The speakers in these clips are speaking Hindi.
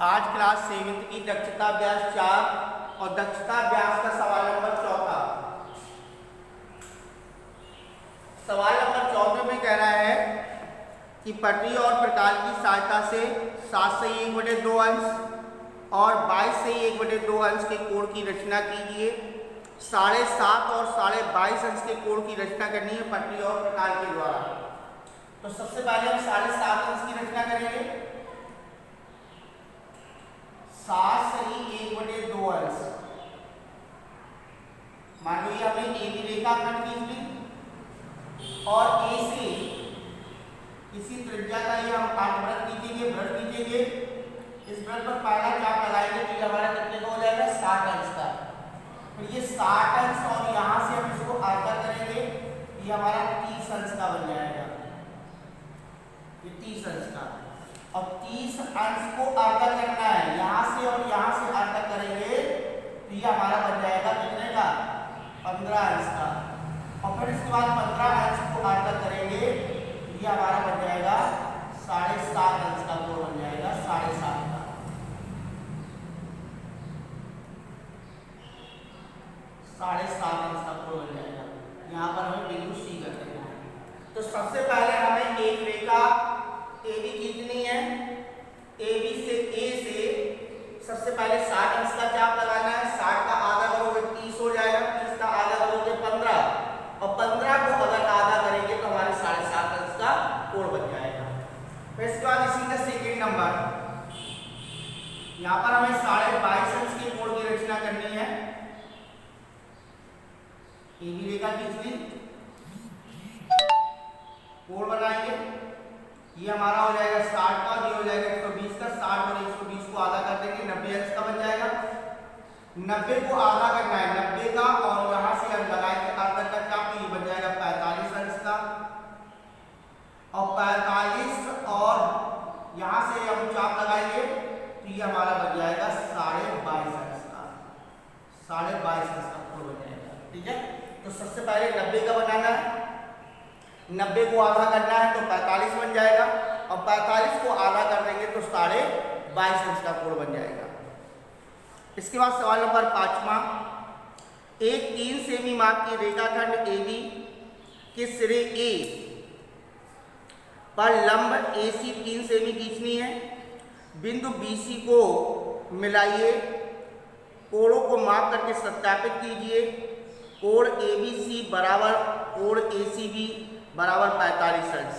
आज क्लास 7 की दक्षता अभ्यास 4 और दक्षता अभ्यास का सवाल नंबर 4। सवाल नंबर 14 में कह रहा है कि पटरी और प्रकार की सहायता से 7 से 1/2 अंश और 22 से 1/2 अंश के कोण की रचना कीजिए। 7.5 और 22.5 अंश के कोण की रचना करनी है पटरी और प्रकार के द्वारा। तो सबसे पहले हम 7.5 अंश की रचना करेंगे। 7 से 1/2 अंश, मान लो ये हमने ए बी रेखा खंड खींच ली और ए से इसी त्रिज्या का ये हम वृत्त खींचेंगे। इस वृत्त पर पहला चाप लगाएंगे तो ये हमारा कितने का हो जाएगा 60 अंश का। तो ये 60 अंश और यहाँ से हम इसको आधा करेंगे, ये हमारा 30 अंश का बन जाएगा। ये 30 अंश का, और 30 अंश को आधा करना है, यहाँ से और यहाँ से आधा करेंगे तो ये हमारा बन जाएगा कितने का 15 अंश का। और फिर इसके बाद 15 अंश को आधा करेंगे तो ये हमारा बन जाएगा 7.5 अंश का कोण बन जाएगा 7.5 का। 7.5 अंश का कोण बन जाएगा। यहाँ पर हमें बिंदु सी कर देना है। तो सबसे पहले हमें एक रेखा ए बी खींचनी है। ए बी से ए से सबसे पहले 60 अंश का चाप लगाना है। 60 का आधा करोगे 30 हो जाएगा, 30 का आधा करोगे 15, और 15 को अगर आधा करेंगे तो हमारे 7.5 अंश का कोण बन जाएगा। फिर इसके बाद इसी का सेकेंड नंबर, यहाँ पर हमें 22.5 अंश के कोण की रचना करनी है। ए बी रेखा खींच ली, कोण बनाएंगे, ये हमारा हो जाएगा 60 का, ये हो जाएगा 120 का। 60 और 120 को आधा कर देंगे, 90 अंश का बन जाएगा। 90 को आधा करना है 90 का, और यहाँ से हम लगाएंगे आधा का चाप, ये बन जाएगा 45 अंश का। और 45 और यहाँ से हम चाप लगाएंगे तो ये हमारा बन जाएगा 22.5 अंश का। 22.5 अंश का कोण बन जाएगा। ठीक है, तो सबसे पहले 90 का बनाना है, 90 को आधा करना है तो 45 बन जाएगा, और 45 को आधा कर देंगे तो 22.5 अंश का कोण बन जाएगा। इसके बाद सवाल नंबर 5, एक 3 सेमी माप की रेखाखंड ए बी के सिरे ए पर लंब AC 3 सेमी खींचनी है। बिंदु BC को मिलाइए, कोणों को माप करके सत्यापित कीजिए। कोण ABC बराबर कोण ACB बराबर 45 अंश।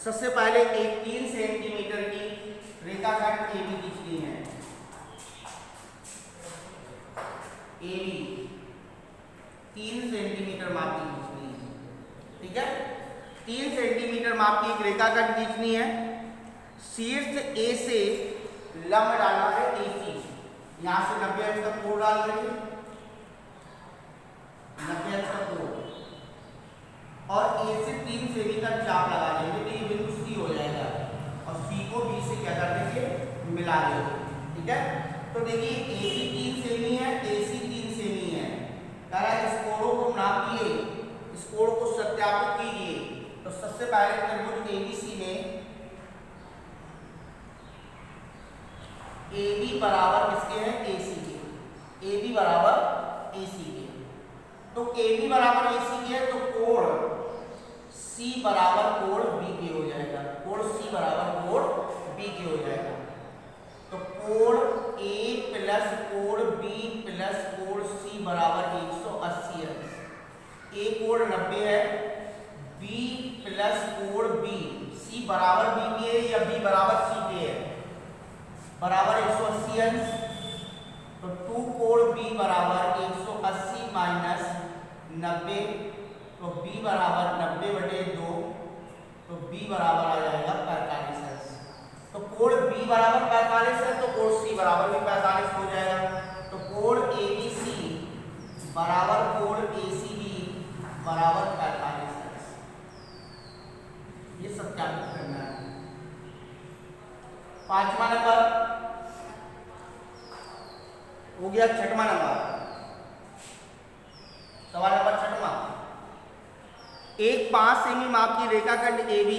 सबसे पहले एक 3 सेंटीमीटर की रेखाखंड ए बी खींचनी है। ए बी 3 सेंटीमीटर माप की खींचनी है। ठीक है, 3 सेंटीमीटर माप की एक रेखाखंड खींचनी है। शीर्ष ए से लंब डालना है AC, यहाँ से 90 अंश का कोण डाल देंगे, 90 अंश का कोण, और ए से 3 सेमी का चाप लगा देंगे तो ये बिंदु सी हो जाएगा, और सी को बी से क्या कर देंगे मिला देंगे। ठीक है, तो देखिए AC 3 सेमी है, AC 3 सेमी है, कह रहा है इस कोणों को नापिए, इस कोण को सत्यापित कीजिए। तो सबसे पहले त्रिभुज ABC में AB बराबर किसके हैं AC के, AB बराबर AC के। तो AB बराबर AC के है तो कोण C बराबर कोण B के हो जाएगा, कोण C बराबर कोण B के हो जाएगा। तो कोण A प्लस कोण B प्लस कोण C बराबर 180 अंश। A कोण 90 है, B प्लस कोण B, C बराबर B के है या B बराबर C के है, बराबर 180 अंश। तो 2 कोण B बराबर 180 माइनस 90, तो B बराबर 90/2, तो B बराबर आ जाएगा 45 अंश। तो कोण B बराबर 45 है तो कोण C बराबर भी 45 हो जाएगा। तो कोण ABC बराबर कोण ACB बराबर 45 अंश। ये सत्यापित करना है। 5वां नंबर हो गया। 6वां नंबर, सवाल नंबर 6वां, एक 5 सेमी माप की रेखाखंड AB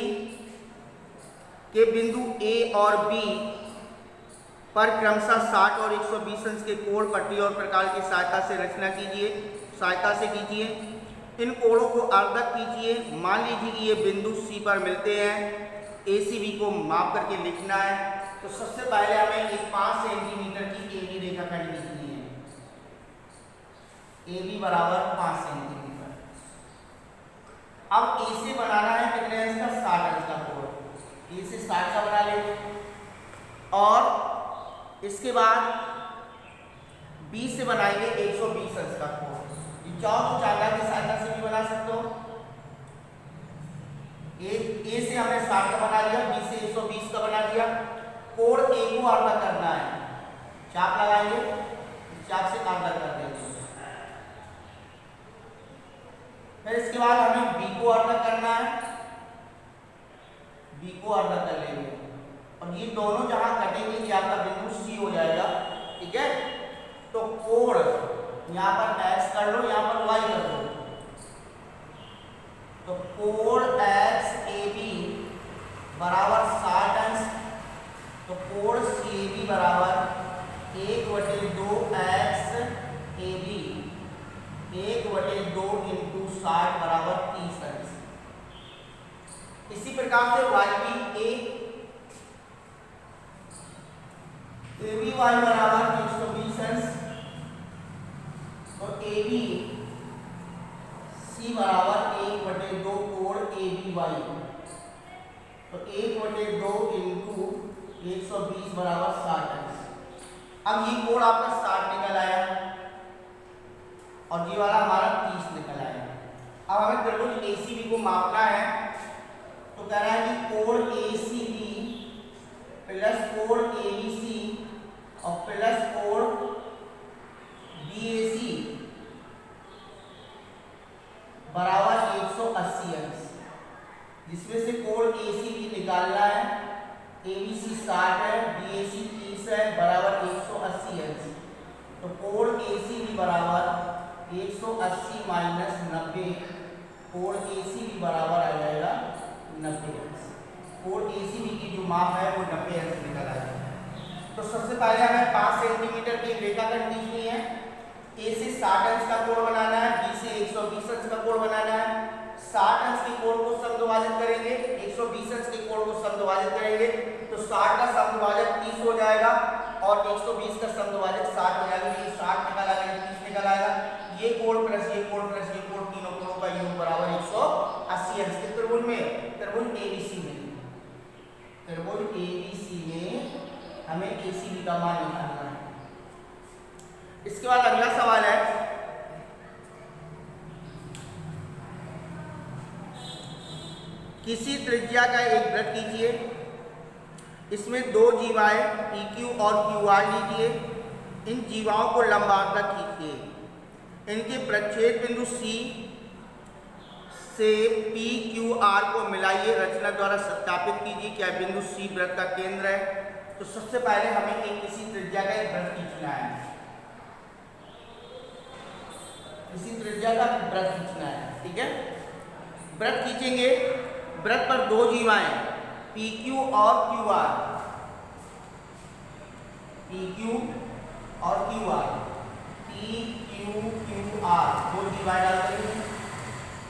के बिंदु A और B पर क्रमशः 60 और 120 अंश के कोण पट्टी और प्रकार की सहायता से कीजिए। इन कोणों को अर्धक कीजिए। मान लीजिए कि ये बिंदु सी पर मिलते हैं। ACB को माप करके लिखना है। तो सबसे पहले हमें एक 5 सेंटीमीटर की AB रेखाखंड खींचनी है। AB बराबर 5 सेंटीमीटर। अब A से बनाना है कितने अंश का? 60 अंश का कोण। A से 60 का बना लेंगे और इसके बाद B से बनाएंगे 120 अंश का कोण। चाहो तो चांदा की सहायता से भी बना सकते हो। ए से हमने 60 का बना लिया, बी से 120 का बना लिया। कोण ए को आधा करना है, चाप लगाएंगे, चाप से आधा कर देंगे। फिर इसके बाद हमें बी को आधा करना है, बी को आधा कर लेंगे और ये दोनों जहां कटेंगे ये आपका बिंदु सी हो जाएगा। ठीक है, तो कोण यहाँ पर x कर लो, यहाँ पर y कर लो। तो कोण XAB बराबर 60 अंश, तो कोण CAB बराबर 1/2 XAB 1/2 इंटू 60 बराबर 30 अंश। इसी प्रकार से ABY बराबर 120 अंश, तो AB C बराबर 1/2 कोण ABY, तो 1/2 इंटू 120 बराबर 60 अंश। अब ये कोण आपका 60 निकल आया और ये वाला हमारा 30 निकल आया। अब हमें त्रिभुज ACB को मापना है। तो कह रहा है कि कोण ACB प्लस कोण ABC और प्लस कोण BAC बराबर 180 अंश, जिसमें से कोण ACB निकालना है। ABC 60 है, BAC 30 है, बराबर 180 अंश। तो कोण ACB बराबर 180 माइनस 90, कोण ACB बराबर आ जाएगा 90 अंश। कोण ACB की जो माप है वो 90 अंश निकल आएगा। तो सबसे पहले हमें 5 सेंटीमीटर की रेखाखंड खींचनी है। A से 60 अंश का कोण बनाना है, B से 120 अंश का कोण बनाना है। 60 अंश के कोण को समद्विभाजित करेंगे, 120 अंश के कोण को समद्विभाजित करेंगे, तो 60 का समद्विभाजक 30 हो जाएगा और 120 का समद्विभाजक 60 हो जाएगा। ये 60 निकल आएगा, 30 निकल आएगा। ये कोण प्लस ये कोण प्लस ये कोण, तीनों कोणों का योग बराबर 180 अंश के त्रिभुज में, त्रिभुज ABC में हमें ACB का मान निकालना है। इसके बाद अगला सवाल है, किसी त्रिज्या का एक वृत्त कीजिए, इसमें दो जीवाएं PQ और QR लीजिए। इन जीवाओं को लंबाव तक खींचिए। इनके प्रच्छेद बिंदु C से PQR को मिलाइए। रचना द्वारा सत्यापित कीजिए क्या बिंदु C वृत्त का केंद्र है। तो सबसे पहले हमें एक किसी त्रिज्या का एक वृत्त खींचना है, किसी त्रिज्या का वृत्त खींचना है। ठीक है, वृत्त खींचेंगे। वृत्त पर दो जीवाएं PQ और QR, PQ और QR, PQQR दो जीवाएं डाल देंगे।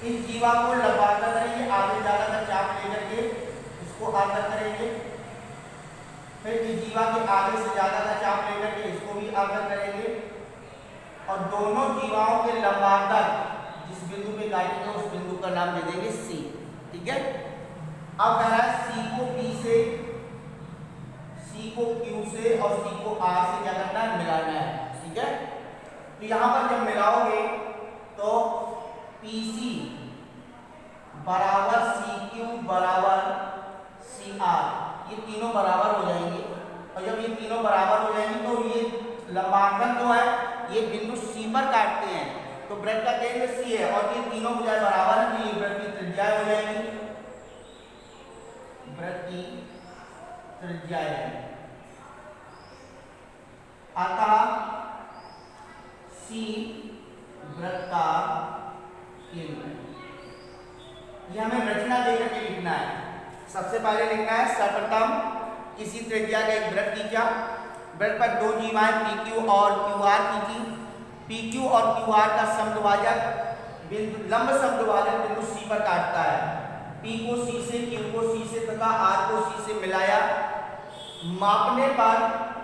इस जीवा को लंबाता करेंगे, आगे ज्यादा का चाप लेकर के इसको आधा करेंगे। फिर इस जीवा के आगे से ज्यादा का चाप लेकर के इसको भी आधा करेंगे और दोनों जीवाओं के लंबांतर जिस बिंदु पे काटेंगे उस बिंदु का नाम दे देंगे C। ठीक है, अब कह रहा है C को P से, C को Q से और C को R से क्या करना है, मिलाना है। ठीक है, तो यहां पर जब मिलाओगे तो PC बराबर CQ बराबर CR, ये तीनों बराबर हो जाएंगे। और जब ये तीनों बराबर हो जाएंगे तो ये लंबांकन जो है ये बिंदु C पर काटते हैं, तो वृत्त का केंद्र C है और ये तीनों भुजाएं बराबर है, तो ये वृत्त की त्रिज्या हो जाएगी, वृत्त की त्रिज्या है। अतः C वृत्त का केंद्र है। ये हमें रचना देकर के लिखना है। सबसे पहले लिखना है, सर्वप्रथम किसी त्रिज्या का एक वृत्त खींचा, वृत्त पर दो जीवाएं PQ और QR खींची। PQ और QR का समद्विभाजक बिंदु लंब समद्विभाजक बिंदु C पर काटता है। P को C से, Q को C से तथा R को C से मिलाया। मापने पर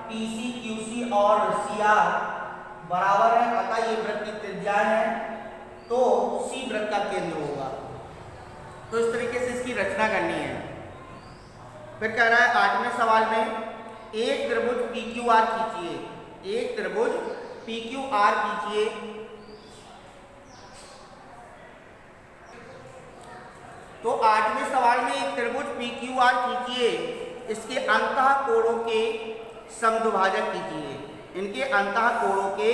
PC, QC और CR बराबर है, अतः ये वृत्त की त्रिज्या है, तो C वृत्त का केंद्र होगा। तो इस तरीके से इसकी रचना करनी है। फिर कह रहा है 8वें सवाल में एक त्रिभुज PQR खींचिए। एक त्रिभुज PQR खींचिए। तो 8वें सवाल में एक त्रिभुज PQR खींचिए, इसके अंतः कोणों के समद्विभाजक कीजिए। इनके अंतः कोणों के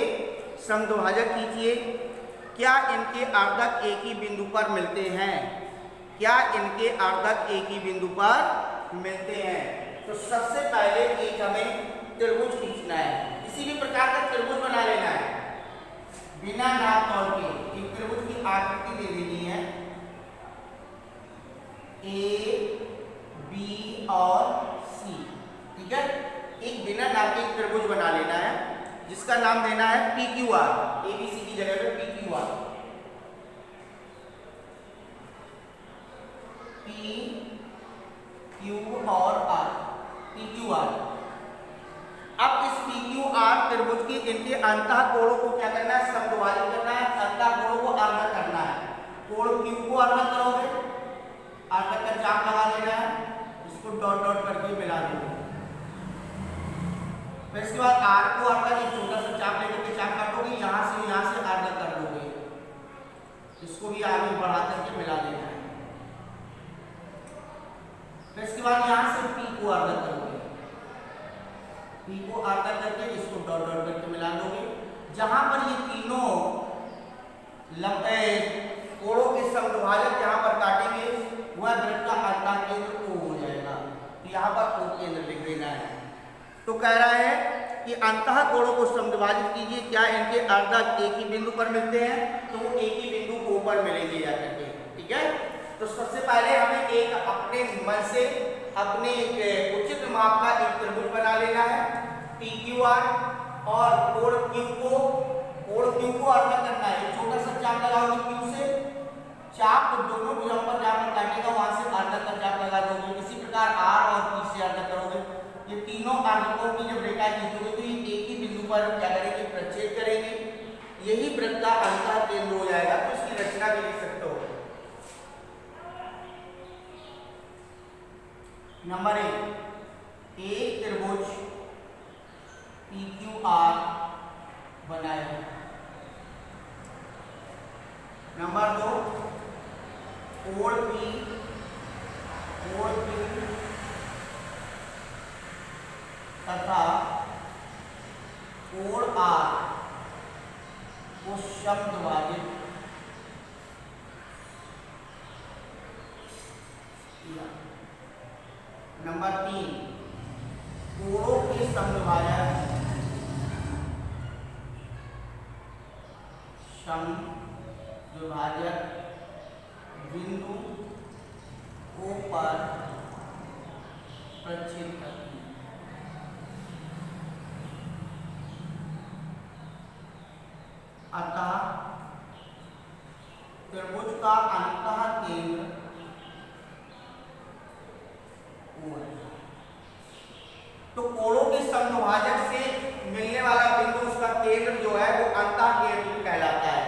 समद्विभाजक कीजिए। क्या इनके अर्धक एक ही बिंदु पर मिलते हैं? क्या इनके अर्धक एक ही बिंदु पर मिलते हैं? तो सबसे पहले एक हमें त्रिभुज खींचना है, किसी भी प्रकार का त्रिभुज बना लेना है बिना नाप तोल के। एक त्रिभुज की आकृति दे देनी है, A, B और C, ठीक है। एक बिना नाप के एक त्रिभुज बना लेना है जिसका नाम देना है PQR। ABC की जगह पे PQR। P, Q और R, PQR। अब इस PQR त्रिभुज के इनके अंतः कोणों को क्या करना है? समद्विभाजित करना है। अंतः कोणों को अर्धक करना है। कोण Q को अर्धक करोगे, अर्धक का चाप लगा देना है, इसको डॉट डॉट करके मिला देंगे। फिर इसके बाद R को अर्धक, एक छोटा सा चाप लेकर के चाप काटोगे, यहाँ से अर्धक कर दोगे, इसको भी आगे बढ़ा करके मिला देना है। फिर इसके बाद यहाँ से P को अर्धक करोगे, P को अर्धक करके इसको डॉट डॉट करके मिला दोगे। जहां पर ये तीनों कोणों के समद्विभाजक जहां पर काटेंगे वह वृत्त का अंतः केंद्र O हो जाएगा। तो यहाँ पर O केंद्र लिख देना है। तो कह रहा है कि अंतः कोणों को समद्विभाजित कीजिए, क्या इनके अर्धक एक ही बिंदु पर मिलते हैं? तो वो एक ही बिंदु O पर मिलेंगे जाकर के, ठीक है। तो सबसे पहले हमें एक अपने मन से अपने एक उचित माप का एक त्रिभुज बना लेना है PQR, और कोण Q को अर्धक करना है। एक छोटा सा चाप लगाओगे Q से, चाप दोनों भुजाओं पर जहां पर काटेगा वहां से अर्धक का चाप लगा दोगे। इसी प्रकार R और P से अर्धक करोगे। ये तीनों अर्धकों की जब रेखा खींचोगे तो ये एक ही बिंदु पर क्या करेंगे? प्रच्छेद करेंगे। यही वृत्त का अंतः केंद्र हो जाएगा। तो इसकी रचना भी लिख सकते हो। नंबर 1, एक त्रिभुज PQR बनाए। नंबर 2, कोण P तथा कोण R को समद्विभाजित किया। नंबर 3, कोणों के समद्विभाजक बिंदु O पर प्रच्छेद करती है। अतः त्रिभुज का अंतः केंद्र O है। तो कोणों के समद्विभाजक से मिलने वाला बिंदु, उसका केंद्र जो है वो अंतः केंद्र कहलाता है।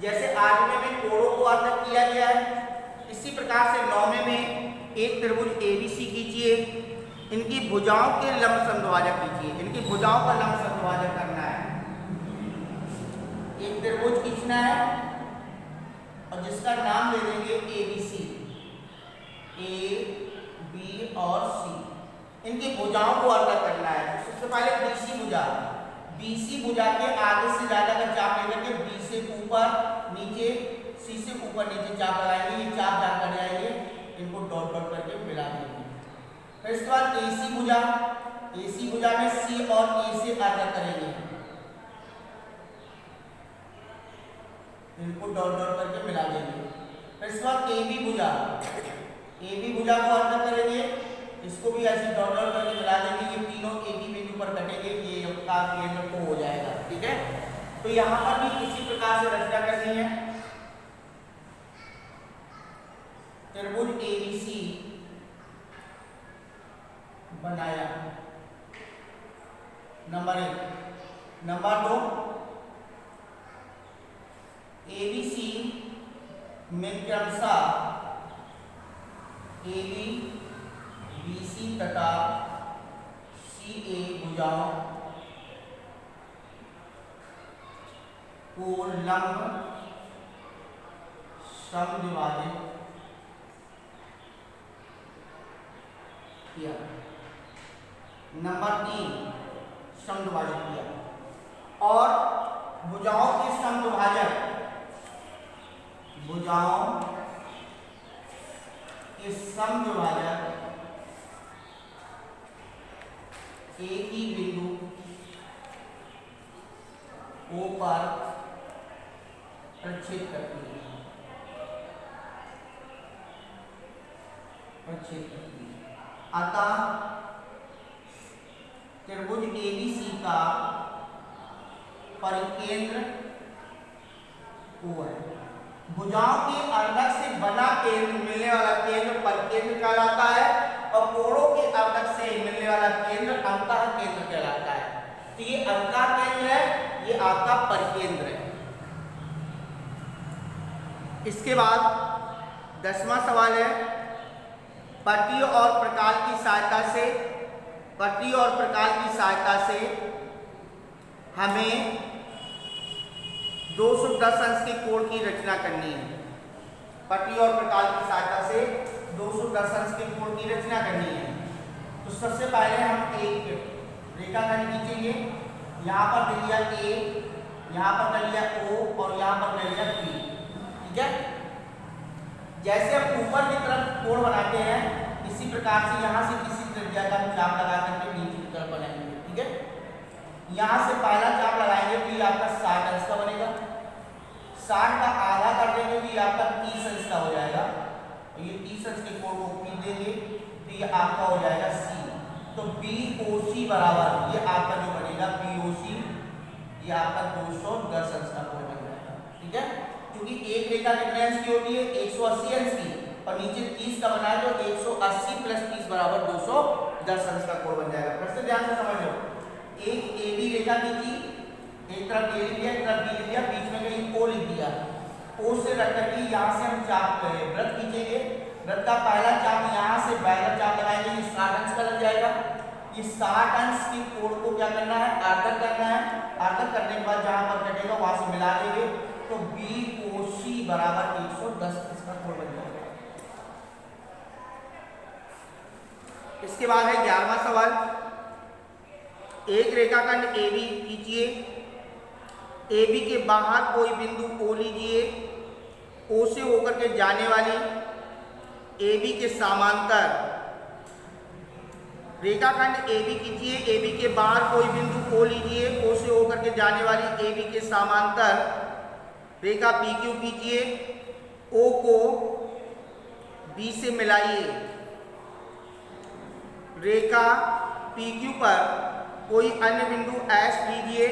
जैसे 8वें में कोणों को अर्धक किया गया है, इसी प्रकार से 9वें में एक त्रिभुज ABC कीजिए, इनकी भुजाओं के लंब समद्विभाजक कीजिए। इनकी भुजाओं का लंब समद्विभाजक करना है। एक त्रिभुज खींचना है और जिसका नाम दे देंगे ABC, A, B और C। इनकी भुजाओं को अर्धक करना है। तो सबसे पहले BC भुजा के आगे से ज्यादा का चाप लेकर के B से ऊपर नीचे, C से ऊपर नीचे चाप लगाएंगे। ये चाप जा कर जाएंगे, इनको डॉट डॉट करके मिला देंगे। फिर इसके बाद AC भुजा में C और A से अर्धक करेंगे, इनको डॉट डॉट करके मिला देंगे। फिर इसके बाद AB भुजा को अर्धक करेंगे, इसको भी ऐसे डॉट डॉट करके मिला देंगे। ये तीनों एक ही बिंदु पर कटेंगे, ये आपका केंद्र O हो जाएगा। ठीक है, तो यहाँ पर भी इसी प्रकार से रचना करनी है। त्रिभुज ABC बनाया, नंबर 1। नंबर 2, ABC में क्रमशः AB, BC तथा CA भुजाओं को लंब समद्विभाजित किया। नंबर 3, समद्विभाजित किया और भुजाओं के समद्विभाजक, भुजाओं के समद्विभाजक एक ही बिंदु O पर प्रक्षेप करती है, अतः त्रिभुज ABC का परिकेंद्र O है। भुजाओं के अर्धक से बना केंद्र मिलने वाला केंद्र परिकेंद्र कहलाता है और कोणों के अर्धक से मिलने वाला केंद्र अंतः केंद्र कहलाता है। तो ये अंतः केंद्र है, ये आपका परिकेंद्र है। इसके बाद 10वां सवाल है, पट्टी और प्रकाल की सहायता से, पट्टी और प्रकाल की सहायता से हमें 210 अंश के कोण की रचना करनी है। पट्टी और प्रकाल की सहायता से 210 अंश के कोण की रचना करनी है। तो सबसे पहले हम एक रेखाखंड खींचेंगे। यहाँ पर ले लिया A, यहाँ पर ले लिया O और यहाँ पर ले लिया P। ठीक है, जैसे हम ऊपर की तरफ कोण बनाते हैं इसी प्रकार से यहाँ से किसी त्रिज्या का चाप लगा करके नीचे की तरफ बनाएंगे। ठीक है, यहाँ से पहला चाप लगाएंगे तो ये आपका 60 अंश का बनेगा, 60 का आधा कर देंगे तो ये आपका 30 अंश का हो जाएगा। तो ये 30 अंश के कोण को खींच देंगे तो ये आपका हो जाएगा C। तो BOC बराबर ये आपका जो बनेगा BOC, ये आपका 210 अंश का कोण बन जाएगा। ठीक है, क्योंकि एक रेखा कितने अंश की होती है, 180 अंश की, और नीचे 30 का बना है तो 180 प्लस 30 बराबर 210 अंश का कोण बन जाएगा। फिर से ध्यान से समझ लो, एक AB रेखा खींची, एक तरफ A लिख दिया, एक तरफ B लिख दिया, बीच में कहीं O लिख दिया। O से रख करके यहाँ से हम चाप वृत्त खींचेंगे। वृत्त का पहला चाप यहाँ से बैगर चाप लगाएंगे, ये 60 अंश का लग जाएगा। ये 60 अंश के कोण को क्या करना है, आर्धक करना है। आर्धक करने के बाद जहाँ पर कटेगा वहां से मिला देंगे तो BOC बराबर 110 अंश का कोण बन जाएगा। इसके बाद है 11वां सवाल, एक रेखाखंड AB खींचिए, AB के बाहर कोई बिंदु O लीजिए, O से होकर के जाने वाली AB के समांतर, रेखाखंड AB खींचिए, AB के बाहर कोई बिंदु O लीजिए, O से होकर के जाने वाली AB के समांतर रेखा PQ खींचिए, O को B से मिलाइए। रेखा PQ पर कोई अन्य बिंदु S लीजिए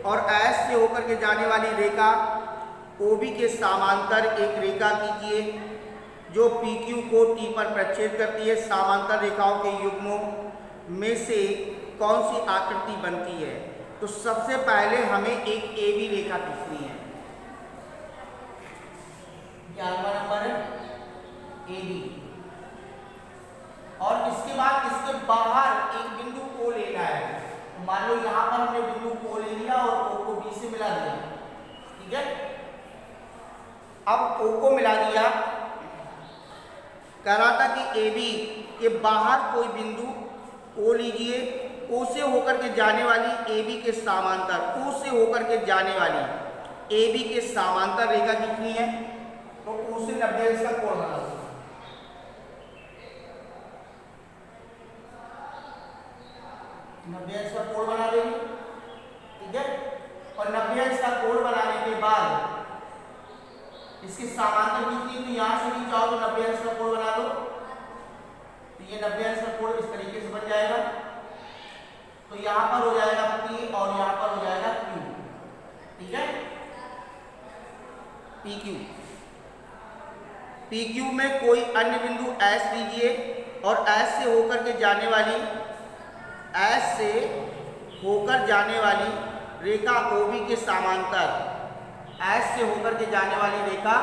और S से होकर के जाने वाली रेखा OB के समांतर एक रेखा कीजिए जो PQ को T पर प्रक्षेप करती है। समांतर रेखाओं के युग्मों में से कौन सी आकृति बनती है? तो सबसे पहले हमें एक AB रेखा खींचनी है। 11वां नंबर है AB, और इसके बाद इसके बाहर एक बिंदु O लेना है। मान लो यहाँ पर हमने बिंदु O ले लिया और O को B से मिला दिया। ठीक है, अब O को मिला दिया, कह रहा था कि AB के बाहर कोई बिंदु O लीजिए, O से होकर के जाने वाली AB के समांतर, O से होकर के जाने वाली AB के समांतर रेखा कितनी है? तो O से 90 अंश का कोण बना दो। 90 अंश का कोण बना देंगे। ठीक है, और 90 अंश का कोण बनाने के बाद इसके समांतर कितनी, तो यहाँ से भी चाहो तो 90 अंश का कोण बना दो। तो ये 90 अंश का कोण इस तरीके से बन जाएगा। तो यहां पर हो जाएगा P और यहां पर हो जाएगा Q, ठीक है। PQ, PQ में कोई अन्य बिंदु S लीजिए और S से होकर के जाने वाली रेखा OB के समांतर, S से होकर के जाने वाली रेखा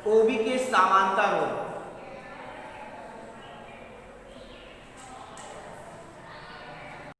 OB के समांतर हो,